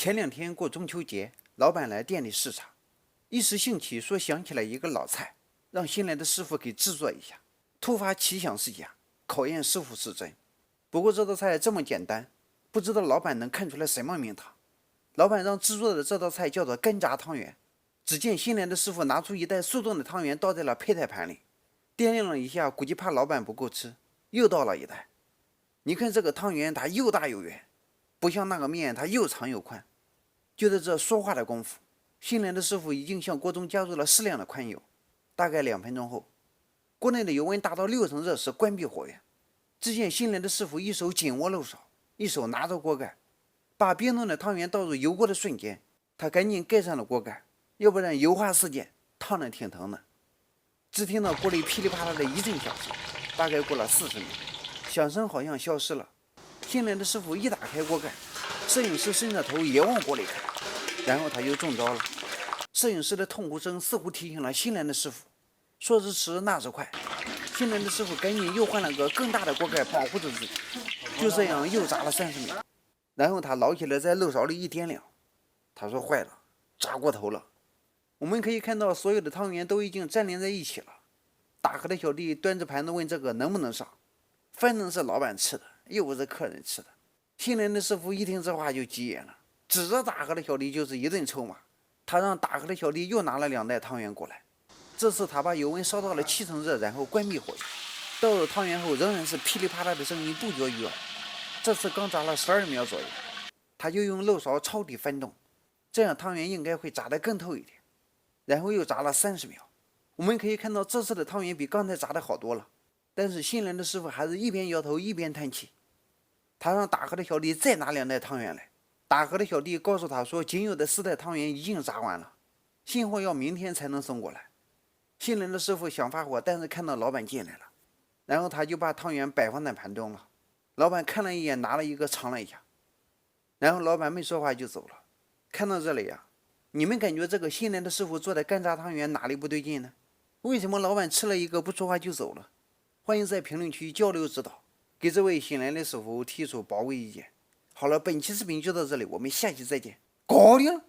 前2天过中秋节，老板来店里视察，一时兴起说想起来一个老菜，让新来的师傅给制作一下。突发奇想是假，考验师傅是真。不过这道菜这么简单，不知道老板能看出来什么名堂。老板让制作的这道菜叫做干炸汤圆。只见新来的师傅拿出一袋速冻的汤圆倒在了配菜盘里，掂量了一下，估计怕老板不够吃，又倒了一袋。你看这个汤圆，它又大又圆，不像那个面，它又长又宽。就在这说话的功夫，新来的师傅已经向锅中加入了适量的宽油。大概2分钟后，锅内的油温达到6成热时，关闭火源。只见新来的师傅一手紧握漏勺，一手拿着锅盖，把冰冻的汤圆倒入油锅的瞬间，他赶紧盖上了锅盖，要不然油花四溅，烫得挺疼的。只听到锅里噼里啪啦的一阵响声，大概过了40秒，响声好像消失了。新来的师傅一打开锅盖，摄影师伸着头也往锅里看，然后他就中招了。摄影师的痛呼声似乎提醒了新来的师傅，说时迟那时快，新来的师傅赶紧又换了个更大的锅盖保护着自己，就这样又炸了30秒。然后他捞起来在漏勺里一掂量，他说坏了，炸过头了。我们可以看到所有的汤圆都已经粘连在一起了。打荷的小弟端着盘子问这个能不能上，反正是老板吃的，又不是客人吃的。新来的师傅一听这话就急眼了，指着打荷的小弟就是一顿臭骂。他让打荷的小弟又拿了2袋汤圆过来，这次他把油温烧到了7成热，然后关闭火源。倒入汤圆后仍然是噼里啪啦的声音不绝于耳。这次刚炸了12秒左右，他就用漏勺抄底翻动，这样汤圆应该会炸得更透一点。然后又炸了30秒，我们可以看到这次的汤圆比刚才炸的好多了。但是新来的师傅还是一边摇头一边叹气。他让打荷的小弟再拿2袋汤圆来，打荷的小弟告诉他说仅有的4袋汤圆已经炸完了，新货要明天才能送过来。新来的师傅想发火，但是看到老板进来了，然后他就把汤圆摆放在盘中了。老板看了一眼，拿了一个尝了一下，然后老板没说话就走了。看到这里呀，你们感觉这个新来的师傅做的干炸汤圆哪里不对劲呢？为什么老板吃了一个不说话就走了？欢迎在评论区交流指导，给这位新来的师傅提出宝贵意见。好了，本期视频就到这里，我们下期再见。搞定了。